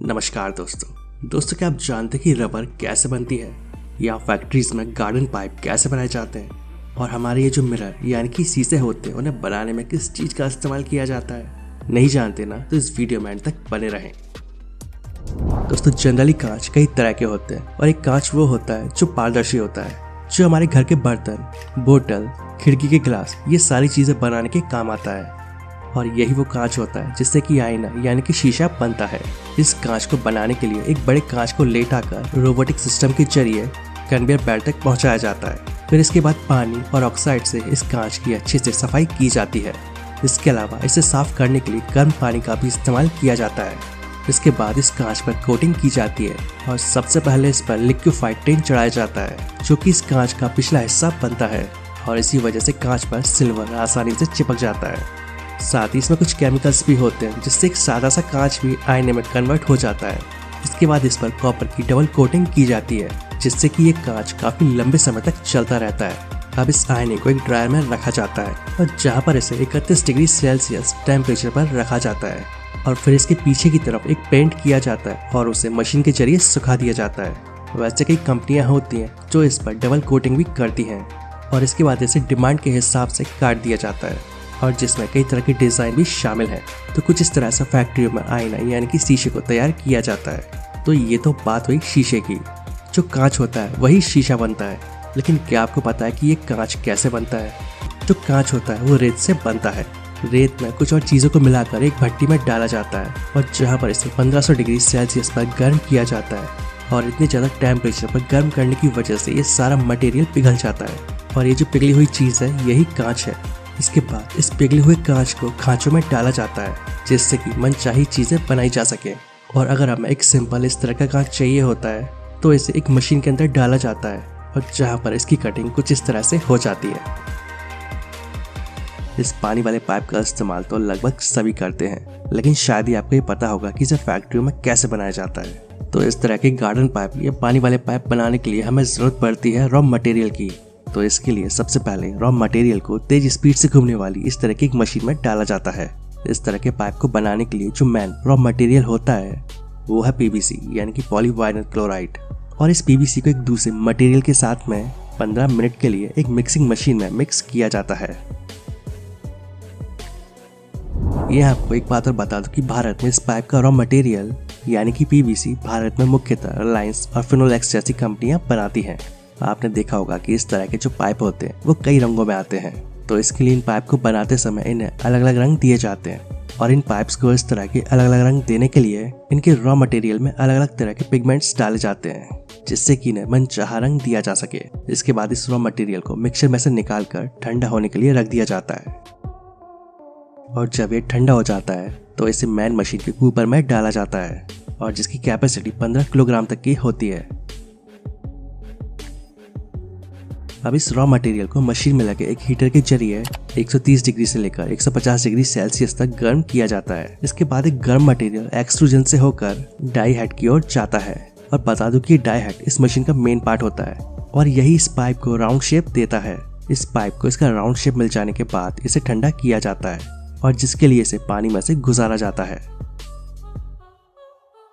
नमस्कार दोस्तों क्या आप जानते हैं कि रबर कैसे बनती है या फैक्ट्रीज में गार्डन पाइप कैसे बनाए जाते हैं और हमारे ये जो मिरर यानी कि शीशे होते हैं उन्हें बनाने में किस चीज़ का इस्तेमाल किया जाता है? नहीं जानते ना तो इस वीडियो में अंत तक बने रहें। दोस्तों जनरली कांच कई तरह के होते हैं और एक कांच वो होता है जो पारदर्शी होता है, जो हमारे घर के बर्तन, बोतल, खिड़की के ग्लास ये सारी चीज़ें बनाने के काम आता है। और यही वो कांच होता है जिससे कि आईना यानी कि शीशा बनता है। इस कांच को बनाने के लिए एक बड़े कांच को लेटाकर रोबोटिक सिस्टम के जरिए कन्वेयर बेल्ट तक पहुंचाया जाता है। फिर इसके बाद पानी और ऑक्साइड से इस कांच की अच्छे से सफाई की जाती है। इसके अलावा इसे साफ करने के लिए गर्म पानी का भी इस्तेमाल किया जाता है। इसके बाद इस कांच पर कोटिंग की जाती है और सबसे पहले इस पर लिक्विफाइड टिन चढ़ाया जाता है जो कि इस कांच का पिछला हिस्सा बनता है और इसी वजह से कांच पर सिल्वर आसानी से चिपक जाता है। साथ ही इसमें कुछ केमिकल्स भी होते हैं जिससे एक सादा सा कांच भी आईने में कन्वर्ट हो जाता है। इसके बाद इस पर कॉपर की डबल कोटिंग की जाती है जिससे कि ये कांच काफी लंबे समय तक चलता रहता है। अब इस आईने को एक ड्रायर में रखा जाता है और जहाँ पर इसे 31 डिग्री सेल्सियस टेम्परेचर पर रखा जाता है और फिर इसके पीछे की तरफ एक पेंट किया जाता है और उसे मशीन के जरिए सुखा दिया जाता है। वैसे कई कंपनियां होती हैं जो इस पर डबल कोटिंग भी करती हैं और इसके बाद इसे डिमांड के हिसाब से काट दिया जाता है और जिसमें कई तरह के डिज़ाइन भी शामिल है। तो कुछ इस तरह से फैक्ट्रियों में आईना यानी कि शीशे को तैयार किया जाता है। तो ये तो बात हुई शीशे की। जो कांच होता है वही शीशा बनता है, लेकिन क्या आपको पता है कि ये कांच कैसे बनता है? जो कांच होता है वो रेत से बनता है। रेत में कुछ और चीज़ों को मिलाकर एक भट्टी में डाला जाता है और जहाँ पर इसे 1500 डिग्री सेल्सियस पर गर्म किया जाता है और इतने ज़्यादा टेम्परेचर पर गर्म करने की वजह से ये सारा मटेरियल पिघल जाता है और ये जो पिघली हुई चीज़ है यही कांच है। इसके बाद इस पिघले हुए कांच को खांचों में डाला जाता है जिससे कि मनचाही चीज़ें बनाई जा सके। और अगर हमें एक सिंपल इस तरह का कांच चाहिए होता है तो इसे एक मशीन के अंदर डाला जाता है और जहाँ पर इसकी कटिंग कुछ इस तरह से हो जाती है। इस पानी वाले पाइप का इस्तेमाल तो लगभग सभी करते हैं, लेकिन शायद ही आपको ये पता होगा कि इसे फैक्ट्रियों में कैसे बनाया जाता है। तो इस तरह के गार्डन पाइप या पानी वाले पाइप बनाने के लिए हमें ज़रूरत पड़ती है रॉ मटेरियल की। तो इसके लिए सबसे पहले रॉ मटेरियल को तेज स्पीड से घूमने वाली इस तरह की एक मशीन में डाला जाता है। इस तरह के पाइप को बनाने के लिए जो मेन रॉ मटेरियल होता है वो है पीवीसी यानी कि पॉलीविनाइल क्लोराइड। और इस पीवीसी को एक दूसरे मटेरियल के साथ में 15 मिनट के लिए एक मिक्सिंग मशीन में मिक्स किया जाता है। ये आपको एक बात और बता दूं कि भारत में इस पाइप का रॉ मटेरियल यानी कि पीवीसी भारत में मुख्यतः रिलायंस और फिनोलेक्स जैसी कंपनियां बनाती हैं। आपने देखा होगा कि इस तरह के जो पाइप होते हैं वो कई रंगों में आते हैं, तो इसके लिए इन पाइप को बनाते समय इन्हें अलग अलग रंग दिए जाते हैं और इन पाइप्स को इस तरह के अलग अलग रंग देने के लिए इनके रॉ मटेरियल में अलग अलग तरह के पिगमेंट्स डाले जाते हैं जिससे कि इन्हें मनचाहा रंग दिया जा सके। इसके बाद इस रॉ मटेरियल को मिक्सर में से निकाल कर ठंडा होने के लिए रख दिया जाता है और जब ये ठंडा हो जाता है तो इसे मैन मशीन के ऊपर में डाला जाता है और जिसकी कैपेसिटी 15 किलोग्राम तक की होती है। अब इस रॉ मटेरियल को मशीन में लगे एक हीटर के जरिए 130 डिग्री से लेकर 150 डिग्री सेल्सियस तक गर्म किया जाता है। इसके बाद एक गर्म मटेरियल एक्सट्रूजन से होकर डाई हेड की ओर जाता है और बता दूं कि डाई हेड इस मशीन का मेन पार्ट होता है और यही इस पाइप को राउंड शेप देता है। इस पाइप को इसका राउंड शेप मिल जाने के बाद इसे ठंडा किया जाता है और जिसके लिए इसे पानी में से गुजारा जाता है।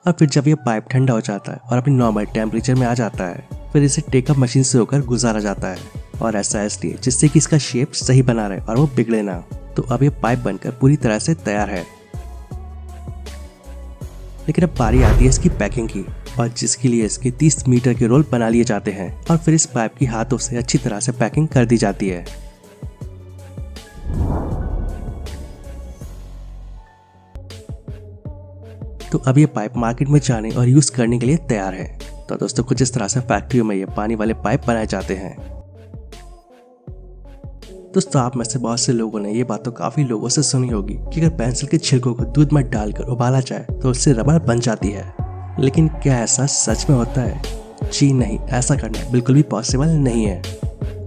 और फिर जब यह पाइप ठंडा हो जाता है और अपनी नॉर्मल टेम्परेचर में आ जाता है फिर इसे टेकअप मशीन से होकर गुजारा जाता है और ऐसा इसलिए जिससे कि इसका शेप सही बना रहे और वो बिगड़े ना। तो अब ये पाइप बनकर पूरी तरह से तैयार है। लेकिन अब बारी आती है इसकी पैकिंग की और जिसके लिए इसके 30 मीटर के रोल बना लिए जाते हैं और फिर इस पाइप की हाथों से अच्छी तरह से पैकिंग कर दी जाती है। तो अब ये पाइप मार्केट में जाने और यूज करने के लिए तैयार है। तो दोस्तों कुछ इस तरह से फैक्ट्रियों में ये पानी वाले पाइप बनाए जाते हैं। दोस्तों आप में से बहुत से लोगों ने ये बात तो काफी लोगों से सुनी होगी कि अगर पेंसिल के छिलकों को दूध में डालकर उबाला जाए तो उससे रबर बन जाती है, लेकिन क्या ऐसा सच में होता है? जी नहीं, ऐसा करना बिल्कुल भी पॉसिबल नहीं है।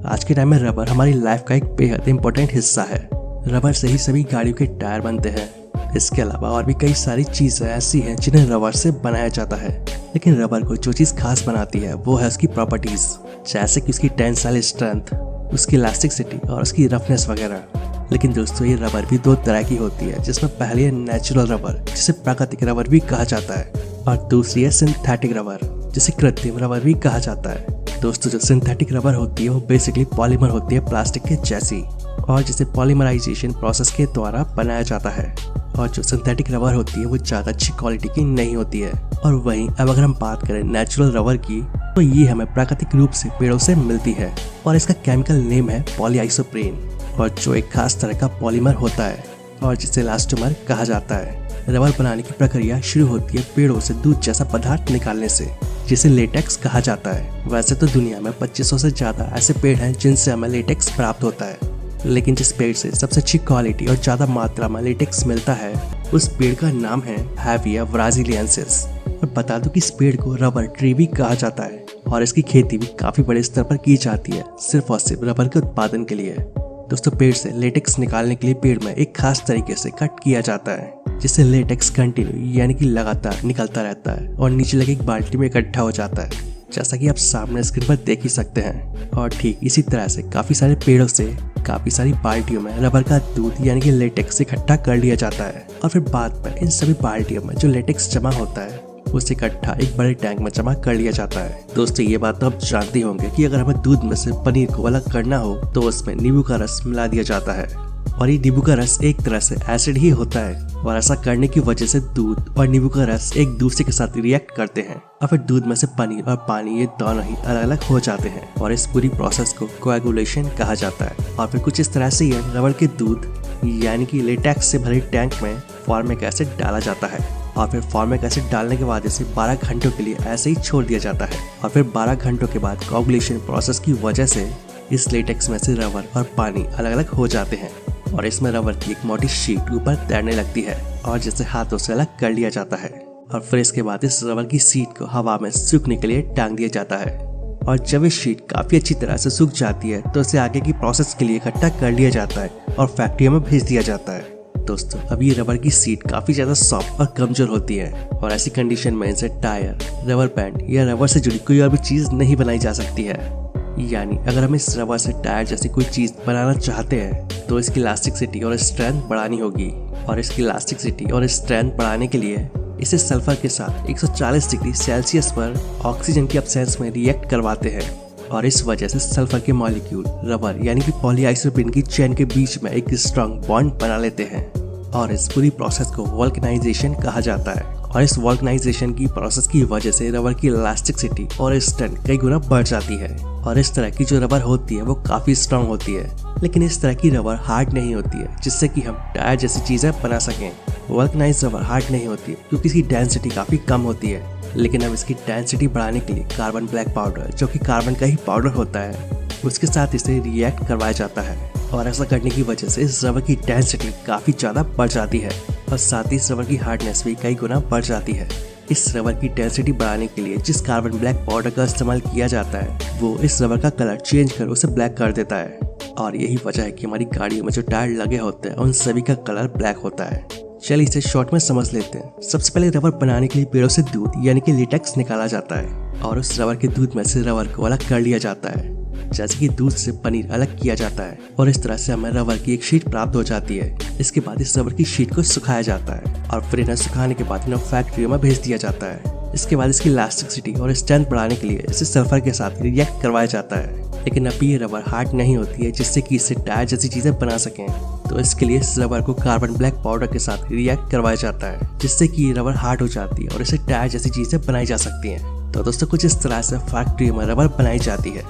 आज के टाइम में रबर हमारी लाइफ का एक बेहद इंपॉर्टेंट हिस्सा है। रबर से ही सभी गाड़ियों के टायर बनते हैं। इसके अलावा और भी कई सारी चीजें ऐसी हैं जिन्हें रबर से बनाया जाता है, लेकिन रबर को जो चीज खास बनाती है वो है उसकी प्रॉपर्टीज, जैसे कि उसकी टेंसाइल स्ट्रेंथ, उसकी इलास्टिसिटी और उसकी रफनेस वगैरह। लेकिन दोस्तों ये रबर भी दो तरह की होती है, जिसमें पहले है नेचुरल रबर जिसे प्राकृतिक रबर भी कहा जाता है और दूसरी है सिंथेटिक रबर, जिसे कृत्रिम रबर भी कहा जाता है। दोस्तों जो सिंथेटिक रबर होती है वो बेसिकली पॉलीमर होती है प्लास्टिक के जैसी, और जिसे पॉलीमराइजेशन प्रोसेस के द्वारा बनाया जाता है। और जो सिंथेटिक रबर होती है वो ज़्यादा अच्छी क्वालिटी की नहीं होती है। और वहीं अब अगर हम बात करें नेचुरल रबर की, तो ये हमें प्राकृतिक रूप से पेड़ों से मिलती है और इसका केमिकल नेम है पॉलीआइसोप्रेन, और जो एक खास तरह का पॉलीमर होता है और जिसे इलास्टोमर कहा जाता है। रबर बनाने की प्रक्रिया शुरू होती है पेड़ों से दूध जैसा पदार्थ निकालने से, जिसे लेटेक्स कहा जाता है। वैसे तो दुनिया में 2500 से ज़्यादा ऐसे पेड़ हैं जिनसे हमें लेटेक्स प्राप्त होता है, लेकिन जिस पेड़ से सबसे अच्छी क्वालिटी और ज़्यादा मात्रा में लेटेक्स मिलता है उस पेड़ का नाम है हैविया ब्राजीलियंसिस। और बता दूं कि इस पेड़ को रबर ट्री भी कहा जाता है और इसकी खेती भी काफ़ी बड़े स्तर पर की जाती है, सिर्फ और सिर्फ रबर के उत्पादन के लिए। दोस्तों पेड़ से लेटेक्स निकालने के लिए पेड़ में एक खास तरीके से कट किया जाता है, जिससे लेटेक्स कंटिन्यू यानी कि लगातार निकलता रहता है और नीचे लगे एक बाल्टी में इकट्ठा हो जाता है, जैसा कि आप सामने स्क्रीन पर देख ही सकते हैं। और ठीक इसी तरह से काफ़ी सारे पेड़ों से काफ़ी सारी बाल्टियों में रबर का दूध यानी कि लेटेक्स इकट्ठा कर लिया जाता है, और फिर बाद में इन सभी बाल्टियों में जो लेटेक्स जमा होता है उसे इकट्ठा एक बड़े टैंक में जमा कर लिया जाता है। दोस्तों ये बात तो आप जानते होंगे कि अगर हमें दूध में से पनीर को अलग करना हो तो उसमें नींबू का रस मिला दिया जाता है, और ये नींबू का रस एक तरह से एसिड ही होता है, और ऐसा करने की वजह से दूध और नींबू का रस एक दूसरे के साथ रिएक्ट करते हैं और फिर दूध में से पनीर और पानी ये दोनों ही अलग अलग हो जाते हैं, और इस पूरी प्रोसेस को कोएगुलेशन कहा जाता है। और फिर कुछ इस तरह से ये रबर के दूध यानी कि लेटेक्स से भरे टैंक में फॉर्मिक एसिड डाला जाता है, और फिर फॉर्मिक एसिड डालने के बाद इसे 12 घंटों के लिए ऐसे ही छोड़ दिया जाता है, और फिर 12 घंटों के बाद कोएगुलेशन प्रोसेस की वजह से इस लेटेक्स में से रबर और पानी अलग अलग हो जाते हैं, और इसमें रबर की एक मोटी शीट ऊपर तैरने लगती है और जिसे हाथों से अलग कर लिया जाता है। और फिर इसके बाद इस रबर की शीट को हवा में सूखने के लिए टांग दिया जाता है, और जब ये शीट काफ़ी अच्छी तरह से सूख जाती है तो इसे आगे की प्रोसेस के लिए इकट्ठा कर लिया जाता है और फैक्ट्रियों में भेज दिया जाता है। दोस्तों अब ये रबर की शीट काफ़ी ज़्यादा सॉफ्ट और कमज़ोर होती है, और ऐसी कंडीशन में इनसे टायर, रबर बैंड या रबर से जुड़ी कोई और भी चीज़ नहीं बनाई जा सकती है। यानी अगर हम इस रबर से टायर जैसी कोई चीज़ बनाना चाहते हैं तो इसकी इलास्टिसिटी और स्ट्रेंथ बढ़ानी होगी, और इसकी इलास्टिसिटी और स्ट्रेंथ बढ़ाने के लिए इसे सल्फर के साथ 140 डिग्री सेल्सियस पर ऑक्सीजन की एब्सेंस में रिएक्ट करवाते हैं, और इस वजह से सल्फर के मॉलिक्यूल रबर यानी कि पॉलीआइसोप्रेन की चेन के बीच में एक स्ट्रॉन्ग बॉन्ड बना लेते हैं, और इस पूरी प्रोसेस को वल्कनाइजेशन कहा जाता है। और इस वल्कनाइजेशन की प्रोसेस की वजह से रबर की इलास्टिसिटी और स्ट्रेंथ कई गुना बढ़ जाती है, और इस तरह की जो रबर होती है वो काफ़ी स्ट्रांग होती है, लेकिन इस तरह की रबर हार्ड नहीं होती है जिससे कि हम टायर जैसी चीज़ें बना सकें। वल्कनाइज रबर हार्ड नहीं होती है क्योंकि इसकी डेंसिटी काफ़ी कम होती है, लेकिन अब इसकी डेंसिटी बढ़ाने के लिए कार्बन ब्लैक पाउडर, जो कि कार्बन का ही पाउडर होता है, उसके साथ इसे रिएक्ट करवाया जाता है, और ऐसा करने की वजह से इस रबर की डेंसिटी काफ़ी ज़्यादा बढ़ जाती है, और साथ ही इस रबर की हार्डनेस भी कई गुना बढ़ जाती है। इस रबर की डेंसिटी बढ़ाने के लिए जिस कार्बन ब्लैक पाउडर का इस्तेमाल किया जाता है वो इस रबर का कलर चेंज कर उसे ब्लैक कर देता है, और यही वजह है कि हमारी गाड़ियों में जो टायर लगे होते हैं उन सभी का कलर ब्लैक होता है। चलिए इसे शॉर्ट में समझ लेते हैं। सबसे पहले रबर बनाने के लिए पेड़ों से दूध यानी कि लेटेक्स निकाला जाता है, और उस रबर के दूध में से रबर को अलग कर लिया जाता है, जैसे कि दूध से पनीर अलग किया जाता है, और इस तरह से हमें रबर की एक शीट प्राप्त हो जाती है। इसके बाद इस रबर की शीट को सुखाया जाता है, और फिर इन्हें सुखाने के बाद इन्हें फैक्ट्रियों में भेज दिया जाता है। इसके बाद इसकी इलास्टिसिटी और स्ट्रेंथ बढ़ाने के लिए इसे सल्फर के साथ रिएक्ट करवाया जाता है, लेकिन अब ये रबर हार्ड नहीं होती है जिससे कि इससे टायर जैसी चीज़ें बना सकें, तो इसके लिए इस रबर को कार्बन ब्लैक पाउडर के साथ रिएक्ट करवाया जाता है, जिससे कि ये रबर हार्ड हो जाती है और इसे टायर जैसी चीज़ें बनाई जा सकती हैं। तो दोस्तों कुछ इस तरह से फैक्ट्री में रबर बनाई जाती है।